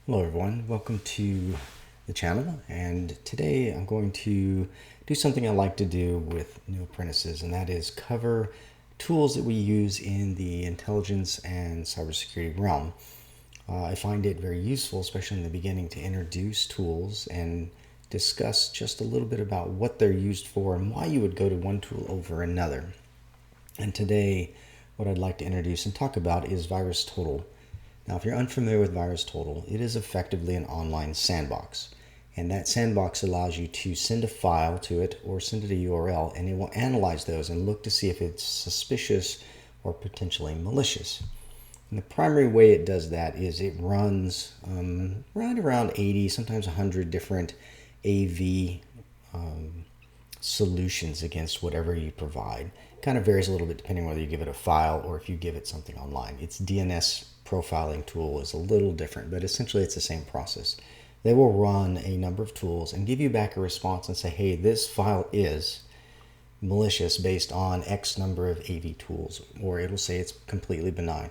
Hello everyone, welcome to the channel, and today I'm going to do something I like to do with new apprentices, and that is cover tools that we use in the intelligence and cybersecurity realm. I find it very useful, especially in the beginning, to introduce tools and discuss just a little bit about what they're used for and why you would go to one tool over another. And today, what I'd like to introduce and talk about is VirusTotal. Now, if you're unfamiliar with VirusTotal, it is effectively an online sandbox. And that sandbox allows you to send a file to it or send it a URL, and it will analyze those and look to see if it's suspicious or potentially malicious. And the primary way it does that is it runs right around 80, sometimes 100 different AV solutions against whatever you provide. It kind of varies a little bit depending on whether you give it a file or if you give it something online. Its DNS profiling tool is a little different, but essentially it's the same process. They will run a number of tools and give you back a response and say, hey, this file is malicious based on X number of AV tools, or it'll say it's completely benign.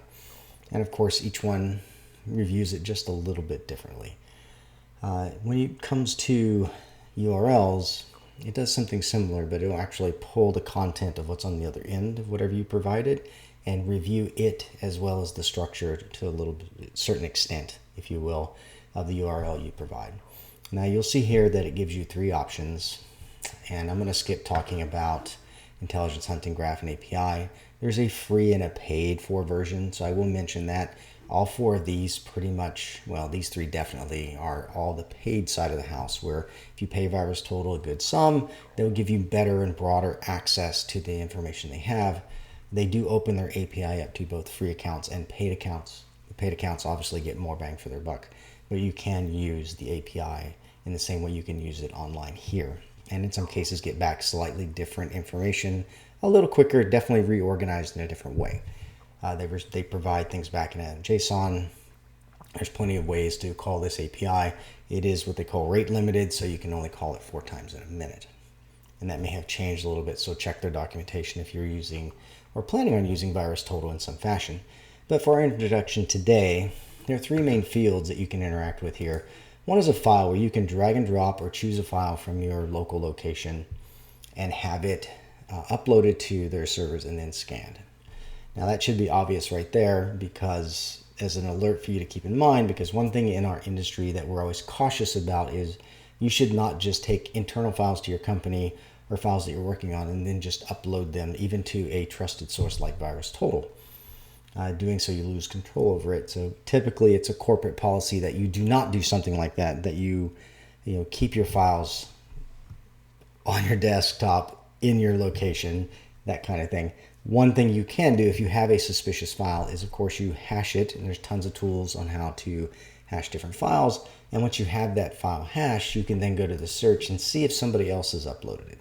And of course, each one reviews it just a little bit differently. When it comes to URLs, it does something similar, but it'll actually pull the content of what's on the other end of whatever you provided and review it as well as the structure to a certain extent, if you will, of the URL you provide. Now you'll see here that it gives you three options, and I'm going to skip talking about Intelligence Hunting Graph and API. There's a free and a paid for version, so I will mention that. All four of these pretty much, well, these three definitely are all the paid side of the house, where if you pay VirusTotal a good sum, they'll give you better and broader access to the information they have. They do open their API up to both free accounts and paid accounts. The paid accounts obviously get more bang for their buck, but you can use the API in the same way you can use it online here. And in some cases get back slightly different information, a little quicker, definitely reorganized in a different way. They provide things back in a JSON. There's plenty of ways to call this API. It is what they call rate limited, so you can only call it 4 times in a minute. And that may have changed a little bit, so check their documentation if you're using or planning on using VirusTotal in some fashion. But for our introduction today, there are 3 main fields that you can interact with here. One is a file where you can drag and drop or choose a file from your local location and have it uploaded to their servers and then scanned. Now that should be obvious right there, because as an alert for you to keep in mind, because one thing in our industry that we're always cautious about is you should not just take internal files to your company or files that you're working on and then just upload them even to a trusted source like VirusTotal. Doing so, you lose control over it. So typically it's a corporate policy that you do not do something like that, that you keep your files on your desktop, in your location, that kind of thing. One thing you can do if you have a suspicious file is, of course, you hash it, and there's tons of tools on how to hash different files. And once you have that file hashed, you can then go to the search and see if somebody else has uploaded it.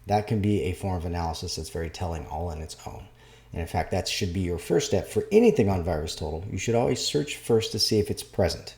That can be a form of analysis that's very telling all on its own. And in fact, that should be your first step for anything on VirusTotal. You should always search first to see if it's present.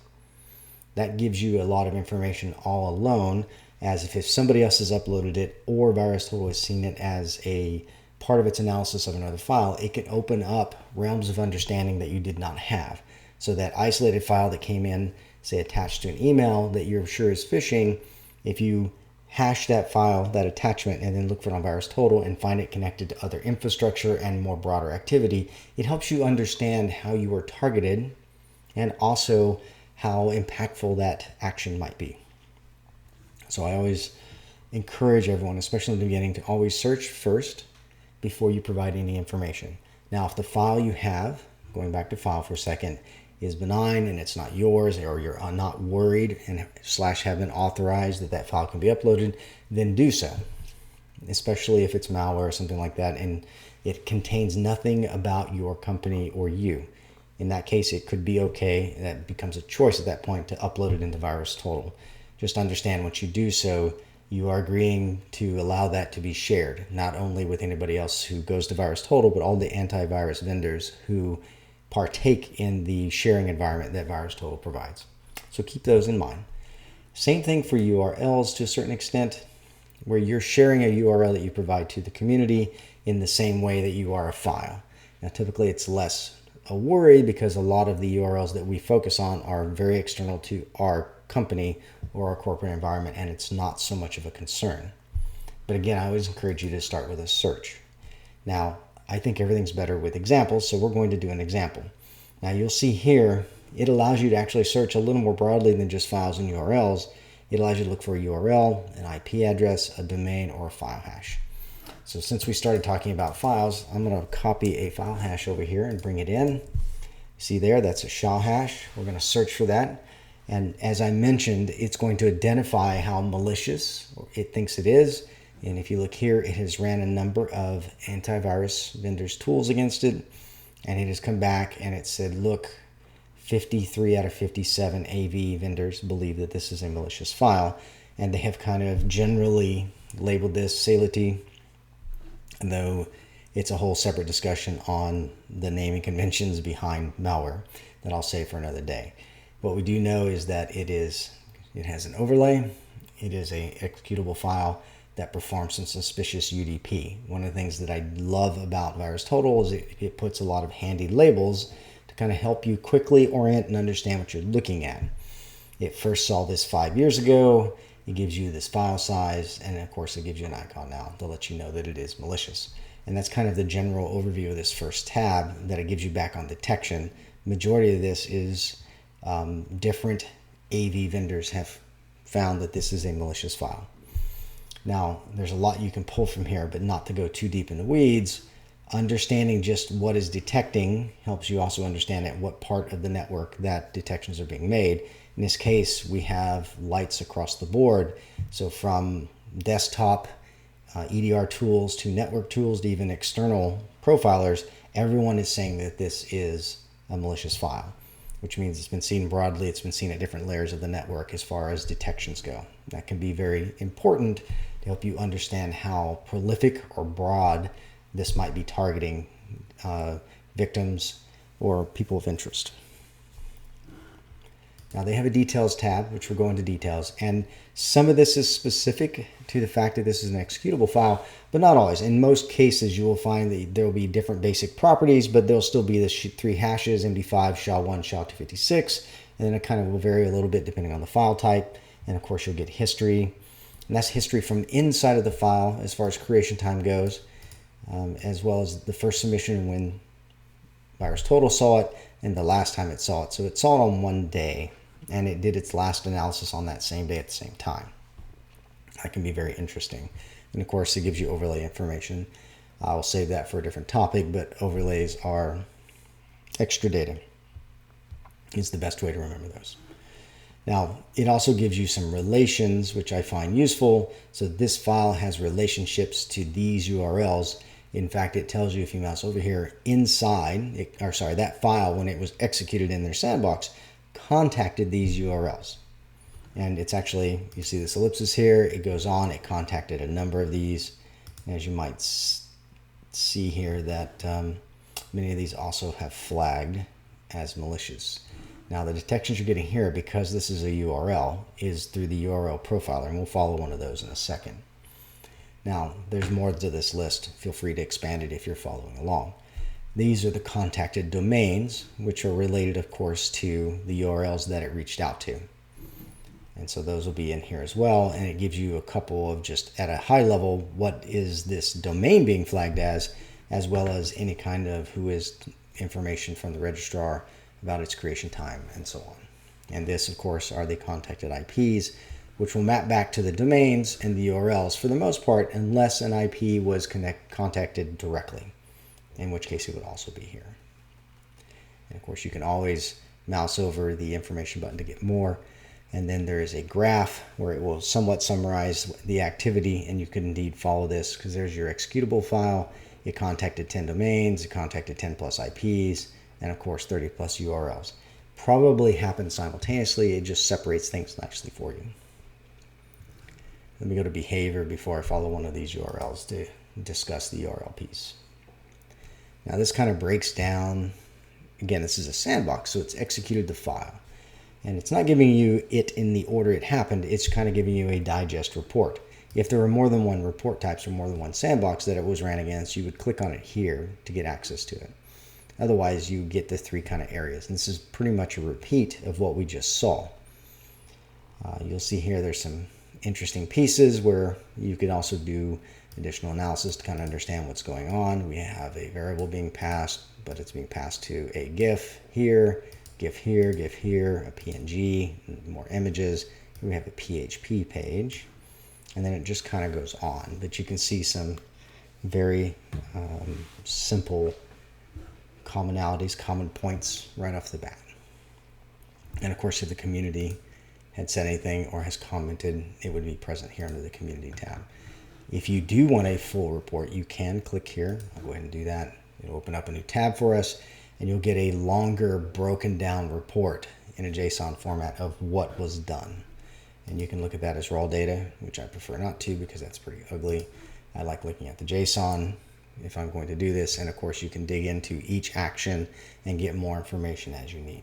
That gives you a lot of information all alone, as if somebody else has uploaded it or VirusTotal has seen it as a part of its analysis of another file, it can open up realms of understanding that you did not have. So that isolated file that came in, say attached to an email that you're sure is phishing, if you hash that file, that attachment, and then look for it on VirusTotal and find it connected to other infrastructure and more broader activity, it helps you understand how you were targeted and also how impactful that action might be. So I always encourage everyone, especially in the beginning, to always search first before you provide any information. Now, if the file you have, going back to file for a second, is benign and it's not yours, or you're not worried and / have been authorized that file can be uploaded, then do so. Especially if it's malware or something like that and it contains nothing about your company or you. In that case, it could be okay. That becomes a choice at that point to upload it into VirusTotal. Just understand once you do so, you are agreeing to allow that to be shared, not only with anybody else who goes to VirusTotal, but all the antivirus vendors who partake in the sharing environment that VirusTotal provides. So keep those in mind. Same thing for URLs to a certain extent, where you're sharing a URL that you provide to the community in the same way that you are a file. Now, typically it's less a worry because a lot of the URLs that we focus on are very external to our company or our corporate environment, and it's not so much of a concern. But again, I always encourage you to start with a search. Now, I think everything's better with examples, so we're going to do an example. Now, you'll see here, it allows you to actually search a little more broadly than just files and URLs. It allows you to look for a URL, an IP address, a domain, or a file hash. So since we started talking about files, I'm going to copy a file hash over here and bring it in. See there, that's a SHA hash. We're going to search for that. And as I mentioned, it's going to identify how malicious it thinks it is. And if you look here, it has ran a number of antivirus vendors' tools against it. And it has come back and it said, look, 53 out of 57 AV vendors believe that this is a malicious file. And they have kind of generally labeled this SALITY, though it's a whole separate discussion on the naming conventions behind malware that I'll save for another day. What we do know is that it has an overlay. It is an executable file that performs some suspicious UDP. One of the things that I love about VirusTotal is it puts a lot of handy labels to kind of help you quickly orient and understand what you're looking at. It first saw this 5 years ago. It gives you this file size, and of course it gives you an icon now to let you know that it is malicious. And that's kind of the general overview of this first tab that it gives you back on detection. Majority of this is different AV vendors have found that this is a malicious file. Now, there's a lot you can pull from here, but not to go too deep in the weeds. Understanding just what is detecting helps you also understand at what part of the network that detections are being made. In this case, we have lights across the board. So from desktop EDR tools to network tools to even external profilers, everyone is saying that this is a malicious file, which means it's been seen broadly. It's been seen at different layers of the network as far as detections go. That can be very important to help you understand how prolific or broad this might be targeting victims or people of interest. Now they have a details tab, which we'll go into details, and some of this is specific to the fact that this is an executable file, but not always. In most cases, you will find that there will be different basic properties, but there'll still be the 3 hashes, MD5, SHA-1, SHA-256, and then it kind of will vary a little bit depending on the file type. And of course, you'll get history, and that's history from inside of the file as far as creation time goes, as well as the first submission when VirusTotal saw it and the last time it saw it. So it saw it on one day, and it did its last analysis on that same day at the same time. That can be very interesting. And of course, it gives you overlay information. I'll save that for a different topic, but overlays are extra data. Is the best way to remember those. Now, it also gives you some relations, which I find useful. So this file has relationships to these URLs. In fact, it tells you if you mouse over here inside, that file, when it was executed in their sandbox, contacted these URLs. And it's actually, you see this ellipsis here, it goes on, it contacted a number of these. And as you might see here, that many of these also have flagged as malicious. Now the detections you're getting here, because this is a URL, is through the URL profiler, and we'll follow one of those in a second. Now, there's more to this list. Feel free to expand it if you're following along. These are the contacted domains, which are related, of course, to the URLs that it reached out to. And so those will be in here as well, and it gives you a couple of just at a high level, what is this domain being flagged as well as any kind of who is information from the registrar about its creation time and so on. And this, of course, are the contacted IPs, which will map back to the domains and the URLs for the most part, unless an IP was contacted directly, in which case it would also be here. And of course, you can always mouse over the information button to get more. And then there is a graph where it will somewhat summarize the activity, and you can indeed follow this because there's your executable file. It contacted 10 domains, it contacted 10 plus IPs, and of course 30 plus URLs. Probably happens simultaneously. It just separates things nicely for you. Let me go to behavior before I follow one of these URLs to discuss the URL piece. Now this kind of breaks down, again, this is a sandbox, so it's executed the file. And it's not giving you it in the order it happened, it's kind of giving you a digest report. If there were more than one report types or more than one sandbox that it was ran against, you would click on it here to get access to it. Otherwise, you get the three kind of areas. And this is pretty much a repeat of what we just saw. You'll see here there's some interesting pieces where you can also do additional analysis to kind of understand what's going on. We have a variable being passed, but it's being passed to a GIF here, GIF here, GIF here, a PNG, more images. Here we have a PHP page, and then it just kind of goes on. But you can see some very simple commonalities, common points right off the bat. And of course, if the community had said anything or has commented, it would be present here under the community tab. If you do want a full report, you can click here. I'll go ahead and do that. It'll open up a new tab for us, and you'll get a longer broken down report in a JSON format of what was done. And you can look at that as raw data, which I prefer not to because that's pretty ugly. I like looking at the JSON if I'm going to do this. And of course, you can dig into each action and get more information as you need.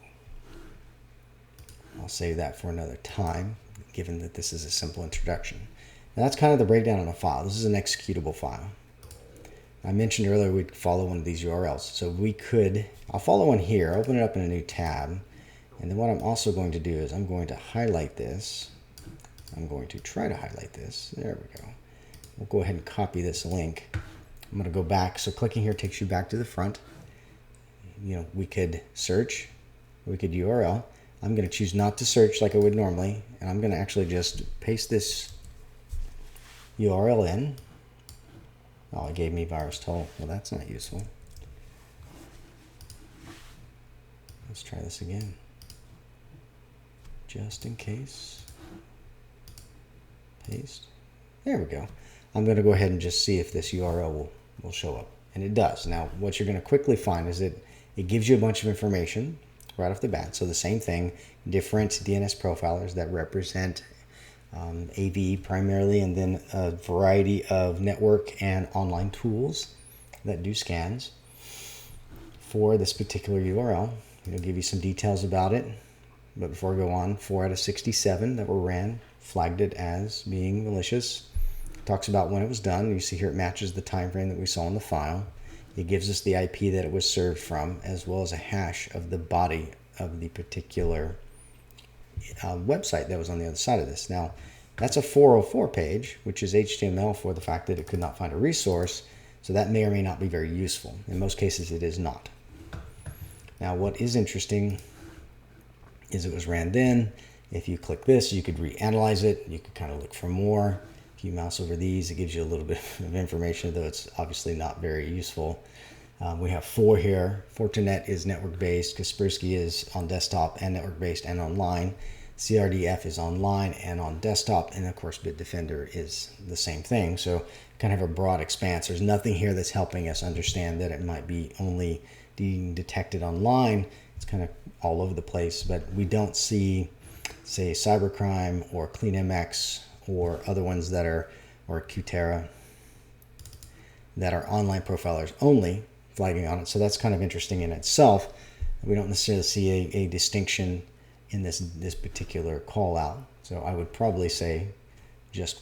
I'll save that for another time, given that this is a simple introduction. Now, that's kind of the breakdown on a file. This is an executable file. I mentioned earlier we'd follow one of these URLs. So we could, I'll follow one here, open it up in a new tab. And then what I'm also going to do is I'm going to highlight this. I'm going to try to highlight this. There we go. We'll go ahead and copy this link. I'm going to go back. So clicking here takes you back to the front. You know, we could search, we could URL. I'm going to choose not to search like I would normally, and I'm going to actually just paste this URL in. Oh, it gave me VirusTotal. Well, that's not useful. Let's try this again, just in case. Paste. There we go. I'm going to go ahead and just see if this URL will show up. And it does. Now, what you're going to quickly find is that it gives you a bunch of information right off the bat. So the same thing, different DNS profilers that represent AV primarily, and then a variety of network and online tools that do scans for this particular URL. It'll give you some details about it. But before I go on, 4 out of 67 that were ran flagged it as being malicious. It talks about when it was done. You see here it matches the time frame that we saw in the file. It gives us the IP that it was served from, as well as a hash of the body of the particular website that was on the other side of this. Now, that's a 404 page, which is HTML for the fact that it could not find a resource. So that may or may not be very useful. In most cases, it is not. Now, what is interesting is it was ran then. If you click this, you could reanalyze it. You could kind of look for more. If you mouse over these, it gives you a little bit of information, though it's obviously not very useful. We have 4 here. Fortinet is network-based. Kaspersky is on desktop and network-based and online. CRDF is online and on desktop. And of course, Bitdefender is the same thing. So kind of a broad expanse. There's nothing here that's helping us understand that it might be only being detected online. It's kind of all over the place, but we don't see, say, cybercrime or CleanMX or other ones that are, or Qterra, that are online profilers only flagging on it. So that's kind of interesting in itself. We don't necessarily see a distinction in this particular call out. So I would probably say, just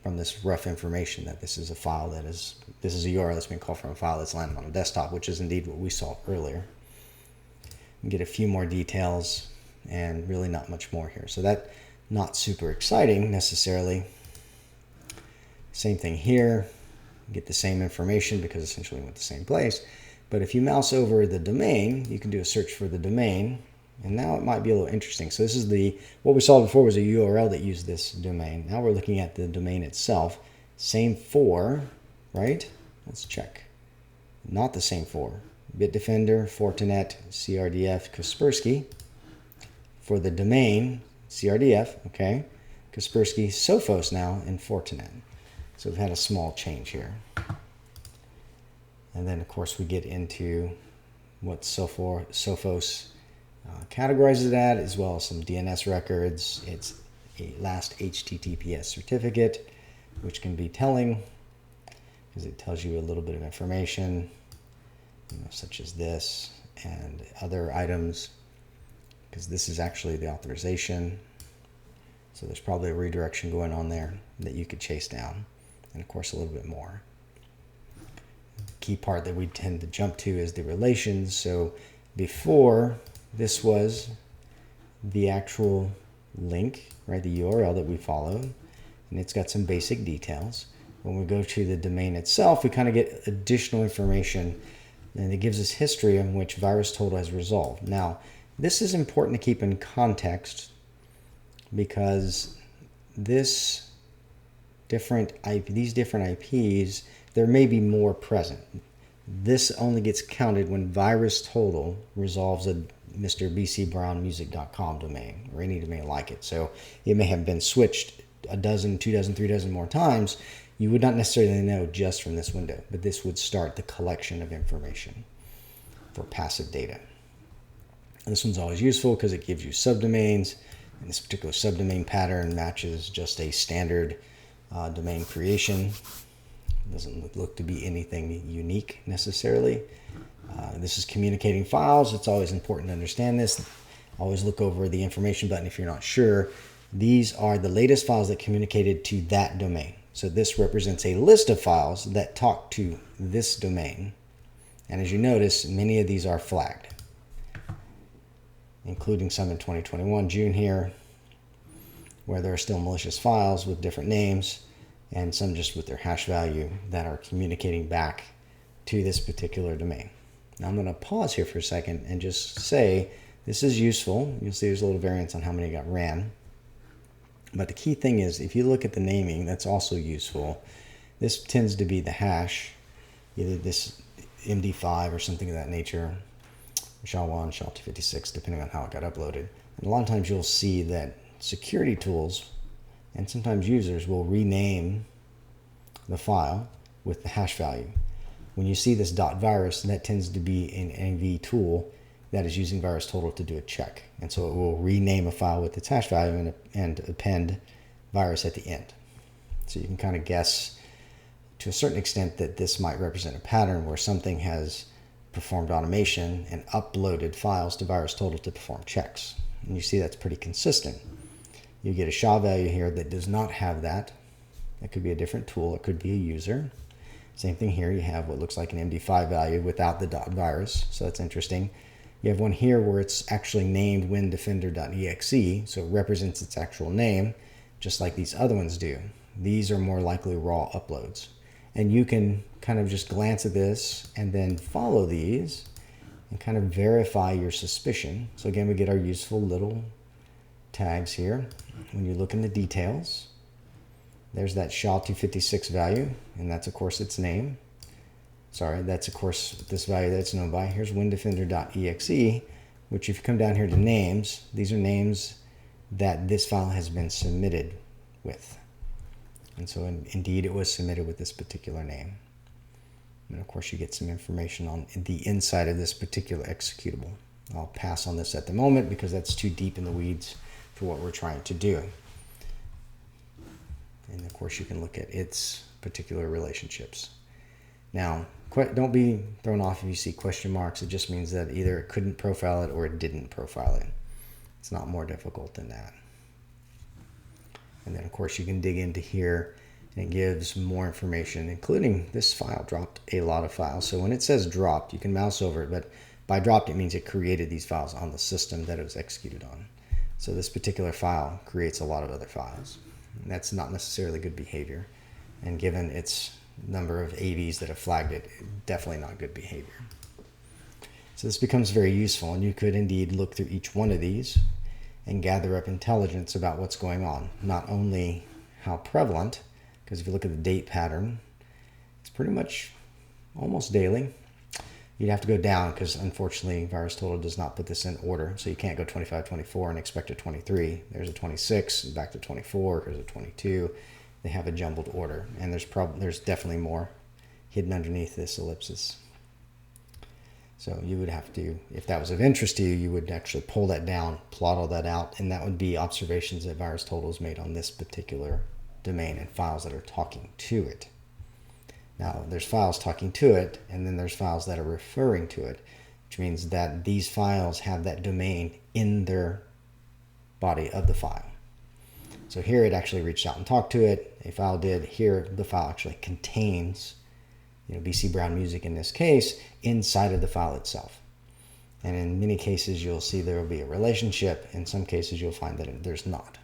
from this rough information, that this is a file that is, this is a URL that's being called from a file that's landed on a desktop, which is indeed what we saw earlier. And get a few more details and really not much more here. So that, not super exciting necessarily. Same thing here. Get the same information because essentially we went the same place. But if you mouse over the domain, you can do a search for the domain. And now it might be a little interesting. So this is what we saw before was a URL that used this domain. Now we're looking at the domain itself. Same for, right? Let's check. Not the same for. Bitdefender, Fortinet, CRDF, Kaspersky. For the domain, CRDF, okay. Kaspersky, Sophos now, and Fortinet. So we've had a small change here. And then, of course, we get into what Sophos categorizes it at, as well as some DNS records. It's a last HTTPS certificate, which can be telling because it tells you a little bit of information, such as this and other items, because this is actually the authorization. So there's probably a redirection going on there that you could chase down. And of course, a little bit more. key part that we tend to jump to is the relations. So before, this was the actual link, right, the URL that we followed, and it's got some basic details. When we go to the domain itself, we kind of get additional information, and it gives us history in which VirusTotal has resolved. Now, this is important to keep in context because these different IPs, there may be more present. This only gets counted when VirusTotal resolves a MrBCBrownMusic.com domain or any domain like it. So it may have been switched a dozen, 2 dozen, 3 dozen more times. You would not necessarily know just from this window, but this would start the collection of information for passive data. And this one's always useful because it gives you subdomains, and this particular subdomain pattern matches just a standard domain creation. It doesn't look to be anything unique necessarily. This is communicating files. It's always important to understand this. Always look over the information button if you're not sure. These are the latest files that communicated to that domain. So this represents a list of files that talk to this domain. And as you notice, many of these are flagged, including some in 2021, June here, where there are still malicious files with different names, and some just with their hash value that are communicating back to this particular domain. Now I'm going to pause here for a second and just say this is useful. You'll see there's a little variance on how many got ran. But the key thing is, if you look at the naming, that's also useful. This tends to be the hash, either this MD5 or something of that nature, SHA-1, SHA-256, depending on how it got uploaded. And a lot of times you'll see that security tools and sometimes users will rename the file with the hash value. When you see this .virus, that tends to be an NV tool that is using VirusTotal to do a check. And so it will rename a file with its hash value and append virus at the end. So you can kind of guess to a certain extent that this might represent a pattern where something has performed automation and uploaded files to VirusTotal to perform checks. And you see that's pretty consistent. You get a SHA value here that does not have that. That could be a different tool. It could be a user. Same thing here. You have what looks like an MD5 value without the .virus. So that's interesting. You have one here where it's actually named WinDefender.exe, so it represents its actual name, just like these other ones do. These are more likely raw uploads. And you can kind of just glance at this and then follow these and kind of verify your suspicion. So again, we get our useful little tags here. When you look in the details, there's that SHA-256 value, and that's of course its name. Sorry, that's of course this value that it's known by. Here's WinDefender.exe, which if you come down here to names, these are names that this file has been submitted with. And so indeed it was submitted with this particular name. And of course you get some information on the inside of this particular executable. I'll pass on this at the moment because that's too deep in the weeds for what we're trying to do. And of course you can look at its particular relationships. Now, don't be thrown off if you see question marks. It just means that either it couldn't profile it or it didn't profile it. It's not more difficult than that. And then of course you can dig into here and it gives more information, including this file dropped a lot of files. So when it says dropped, you can mouse over it, but by dropped it means it created these files on the system that it was executed on. So this particular file creates a lot of other files. And that's not necessarily good behavior. And given its number of AVs that have flagged it, definitely not good behavior. So this becomes very useful, and you could indeed look through each one of these and gather up intelligence about what's going on. Not only how prevalent, because if you look at the date pattern, it's pretty much almost daily. You'd have to go down because unfortunately VirusTotal does not put this in order. So you can't go 25, 24 and expect a 23. There's a 26, back to 24, there's a 22. They have a jumbled order, and there's definitely more hidden underneath this ellipsis. So you would have to, if that was of interest to you, you would actually pull that down, plot all that out, and that would be observations that VirusTotal has made on this particular domain and files that are talking to it. Now, there's files talking to it, and then there's files that are referring to it, which means that these files have that domain in their body of the file. So here it actually reached out and talked to it. A file did. Here the file actually contains BC Brown music in this case, inside of the file itself. And in many cases, you'll see there will be a relationship. In some cases, you'll find that there's not.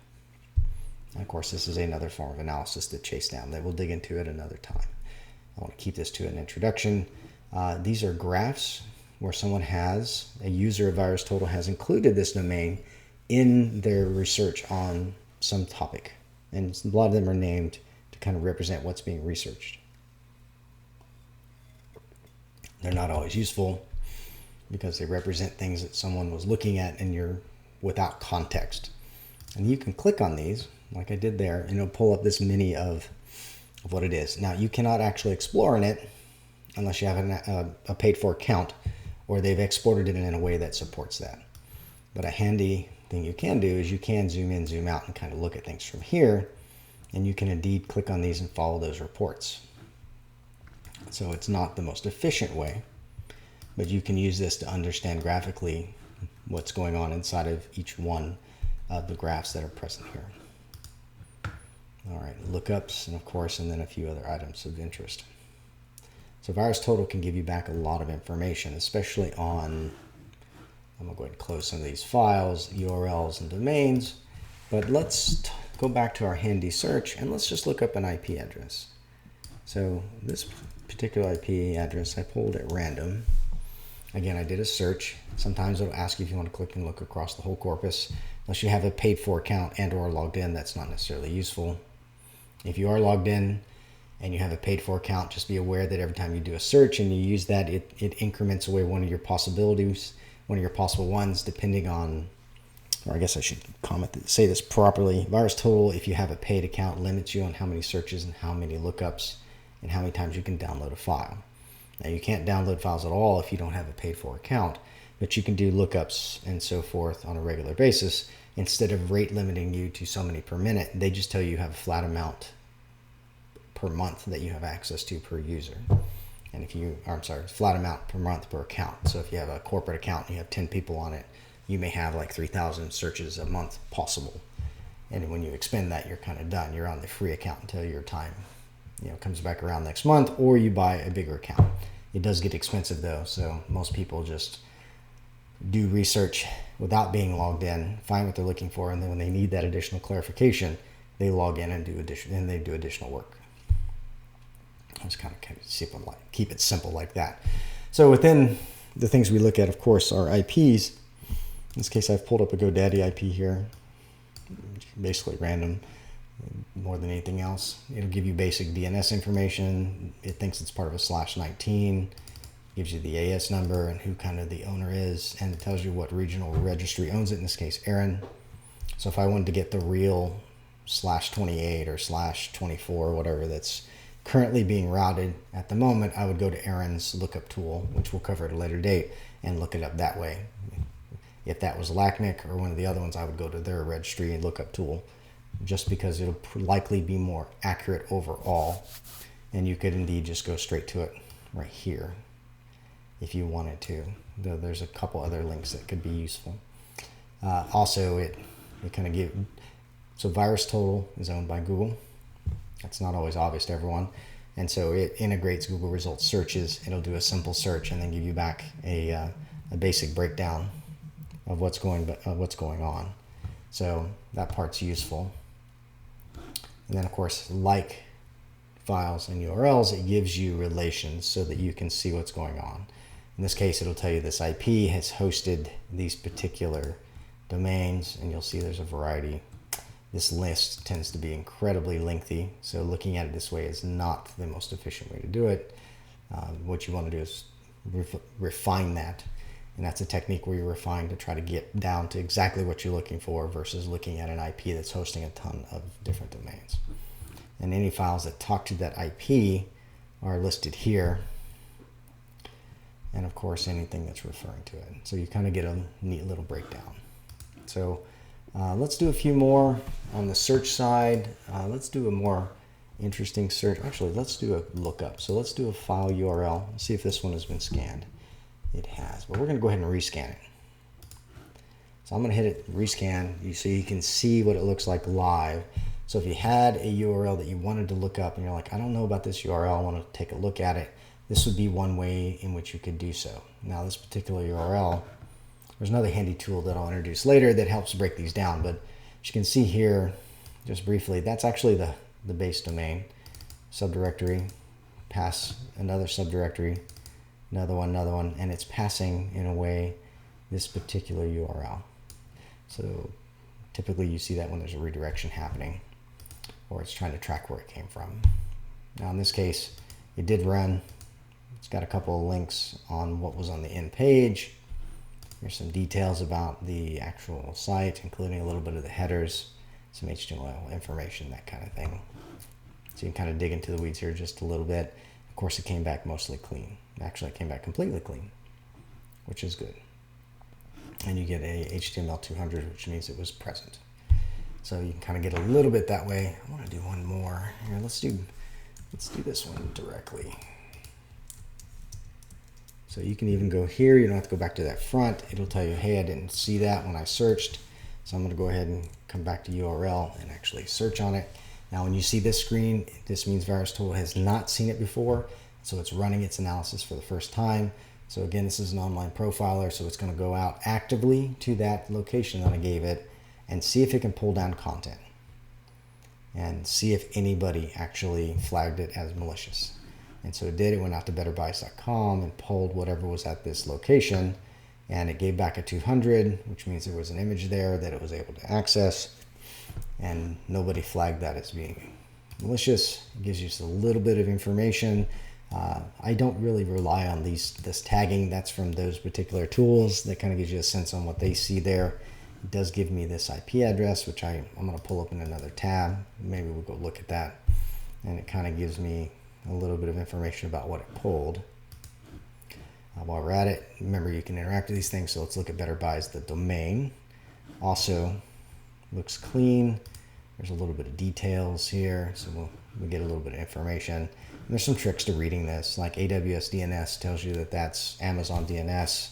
And of course, this is another form of analysis to chase down that we'll dig into at another time. I want to keep this to an introduction. These are graphs where someone a user of VirusTotal has included this domain in their research on some topic. And a lot of them are named to kind of represent what's being researched. They're not always useful because they represent things that someone was looking at and you're without context. And you can click on these like I did there and it'll pull up this mini of what it is. Now you cannot actually explore in it unless you have a paid for account or they've exported it in a way that supports that. But a handy thing you can do is you can zoom in, zoom out and kind of look at things from here, and you can indeed click on these and follow those reports. So it's not the most efficient way, but you can use this to understand graphically what's going on inside of each one of the graphs that are present here. All right, lookups, and of course, and then a few other items of interest. So VirusTotal can give you back a lot of information, especially on, I'm going to go ahead and close some of these files, URLs and domains, but let's go back to our handy search and let's just look up an IP address. So this particular IP address I pulled at random. Again, I did a search. Sometimes it'll ask you if you want to click and look across the whole corpus. Unless you have a paid for account and or logged in, that's not necessarily useful. If you are logged in and you have a paid for account, just be aware that every time you do a search and you use that, it increments away one of your possibilities, one of your possible ones, depending on, or I guess I should say this properly. VirusTotal, if you have a paid account, limits you on how many searches and how many lookups and how many times you can download a file. Now you can't download files at all if you don't have a paid for account, but you can do lookups and so forth on a regular basis. Instead of rate limiting you to so many per minute, they just tell you have a flat amount per month that you have access to per user. And if you, or I'm sorry, flat amount per month per account. So if you have a corporate account and you have 10 people on it, you may have like 3,000 searches a month possible. And when you expend that, you're kind of done. You're on the free account until your time, comes back around next month, or you buy a bigger account. It does get expensive though, so most people just do research without being logged in, find what they're looking for, and then when they need that additional clarification, they log in and do additional work. I just kind of keep it simple like that. So within the things we look at, of course, are IPs. In this case, I've pulled up a GoDaddy IP here, basically random more than anything else. It'll give you basic DNS information. It thinks it's part of a /19, gives you the AS number and who kind of the owner is, and it tells you what regional registry owns it, in this case, Aaron. So if I wanted to get the real /28 or /24, whatever that's currently being routed at the moment, I would go to Aaron's lookup tool, which we'll cover at a later date, and look it up that way. If that was LACNIC or one of the other ones, I would go to their registry and lookup tool, just because it'll likely be more accurate overall. And you could indeed just go straight to it right here if you wanted to. Though there's a couple other links that could be useful. Also, it kind of gives, so VirusTotal is owned by Google. That's not always obvious to everyone. And so it integrates Google results searches. It'll do a simple search and then give you back a basic breakdown of what's going on. So that part's useful. And then of course, like files and URLs, it gives you relations so that you can see what's going on. In this case, it'll tell you this IP has hosted these particular domains, and you'll see there's a variety. This list tends to be incredibly lengthy, so looking at it this way is not the most efficient way to do it. What you want to do is refine that, and that's a technique where you refine to try to get down to exactly what you're looking for versus looking at an IP that's hosting a ton of different domains. And any files that talk to that IP are listed here, and of course anything that's referring to it. So you kind of get a neat little breakdown. So let's do a few more on the search side. Let's do a more interesting search. Actually, let's do a lookup. So let's do a file URL. Let's see if this one has been scanned. It has, but we're going to go ahead and rescan it. So I'm going to hit it, rescan, so you can see what it looks like live. So if you had a URL that you wanted to look up and you're like, I don't know about this URL, I want to take a look at it, this would be one way in which you could do so. Now, this particular URL, there's another handy tool that I'll introduce later that helps break these down, but as you can see here, just briefly, that's actually the base domain. Subdirectory, pass another subdirectory, another one, and it's passing, in a way, this particular URL. So typically you see that when there's a redirection happening, or it's trying to track where it came from. Now in this case, it did run. It's got a couple of links on what was on the end page. There's some details about the actual site, including a little bit of the headers, some HTML information, that kind of thing. So you can kind of dig into the weeds here just a little bit. Of course, it came back mostly clean. Actually, it came back completely clean, which is good. And you get a HTML 200, which means it was present. So you can kind of get a little bit that way. I want to do one more. Here, let's do this one directly. So you can even go here. You don't have to go back to that front. It'll tell you, hey, I didn't see that when I searched. So I'm going to go ahead and come back to URL and actually search on it. Now, when you see this screen, this means VirusTotal has not seen it before. So it's running its analysis for the first time. So again, this is an online profiler. So it's going to go out actively to that location that I gave it and see if it can pull down content and see if anybody actually flagged it as malicious. And so it did. It went out to betterbuys.com and pulled whatever was at this location, and it gave back a 200, which means there was an image there that it was able to access, and nobody flagged that as being malicious. It gives you just a little bit of information. I don't really rely on this tagging. That's from those particular tools. That kind of gives you a sense on what they see there. It does give me this IP address, which I'm going to pull up in another tab. Maybe we'll go look at that. And it kind of gives me a little bit of information about what it pulled. While we're at it, remember you can interact with these things. So let's look at Better Buys, the domain. Also looks clean. There's a little bit of details here, so we get a little bit of information. And there's some tricks to reading this, like AWS DNS tells you that that's Amazon DNS.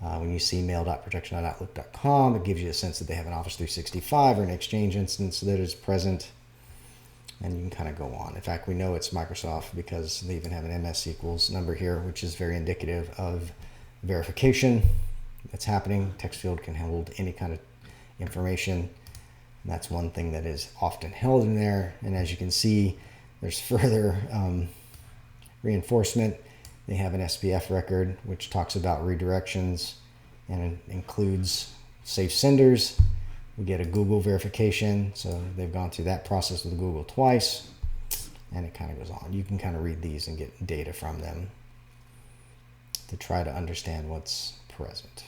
When you see mail.protection.outlook.com, it gives you a sense that they have an Office 365 or an Exchange instance that is present. And you can kind of go on. In fact, we know it's Microsoft because they even have an MS equals number here, which is very indicative of verification that's happening. Text field can hold any kind of information. And that's one thing that is often held in there. And as you can see, there's further reinforcement. They have an SPF record, which talks about redirections and it includes safe senders. We get a Google verification, so they've gone through that process with Google twice, and it kind of goes on. You can kind of read these and get data from them to try to understand what's present.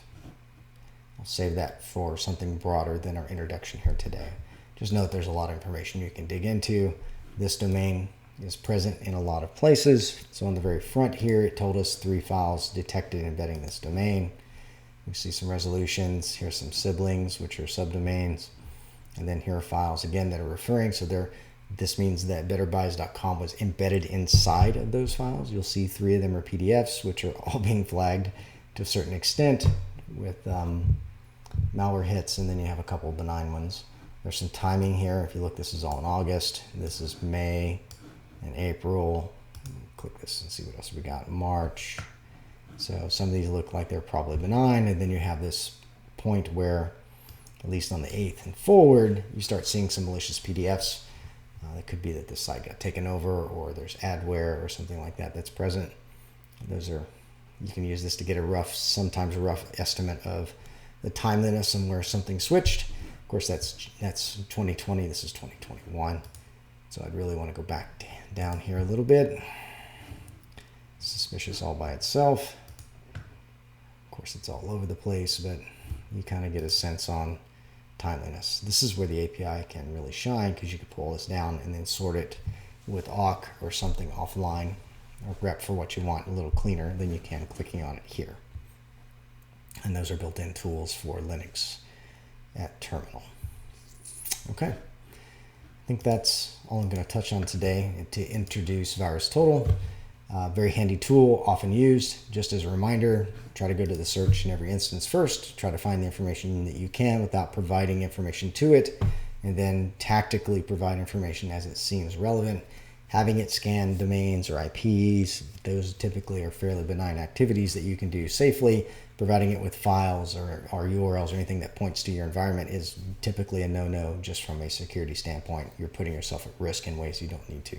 I'll save that for something broader than our introduction here today. Just note there's a lot of information you can dig into. This domain is present in a lot of places. So on the very front here, it told us 3 files detected embedding this domain. We see some resolutions. Here's some siblings, which are subdomains. And then here are files, again, that are referring. So this means that betterbuys.com was embedded inside of those files. You'll see 3 of them are PDFs, which are all being flagged to a certain extent with malware hits. And then you have a couple of benign ones. There's some timing here. If you look, this is all in August. This is May and April. Click this and see what else we got. March. So some of these look like they're probably benign, and then you have this point where, at least on the 8th and forward, you start seeing some malicious PDFs. It could be that the site got taken over, or there's adware or something like that that's present. You can use this to get sometimes a rough estimate of the timeliness and where something switched. Of course, that's 2020. This is 2021. So I'd really want to go back down here a little bit. Suspicious all by itself. Of course, it's all over the place, but you kind of get a sense on timeliness. This is where the API can really shine, because you can pull this down and then sort it with awk or something offline, or grep for what you want a little cleaner than you can clicking on it here. And those are built-in tools for Linux at terminal. Okay. I think that's all I'm going to touch on today to introduce VirusTotal. Very handy tool, often used. Just as a reminder, try to go to the search in every instance first. Try to find the information that you can without providing information to it, and then tactically provide information as it seems relevant. having it scan domains or IPs. Those typically are fairly benign activities that you can do safely. Providing it with files or URLs or anything that points to your environment is typically a no-no just from a security standpoint. You're putting yourself at risk in ways you don't need to.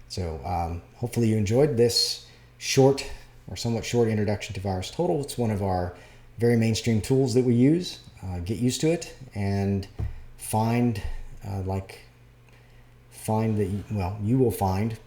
So hopefully you enjoyed this short or somewhat short introduction to VirusTotal. It's one of our very mainstream tools that we use. Get used to it and find that, you will find,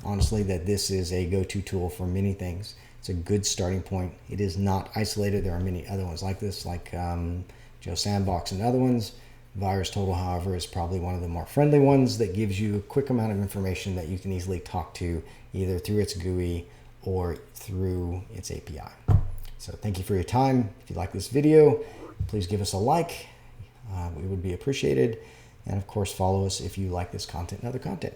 honestly, that this is a go-to tool for many things. It's a good starting point. It is not isolated. There are many other ones like this, like Sandbox and other ones. VirusTotal, however, is probably one of the more friendly ones that gives you a quick amount of information that you can easily talk to either through its GUI or through its API. So thank you for your time. If you like this video, please give us a like. We would be appreciated. And of course, follow us if you like this content and other content.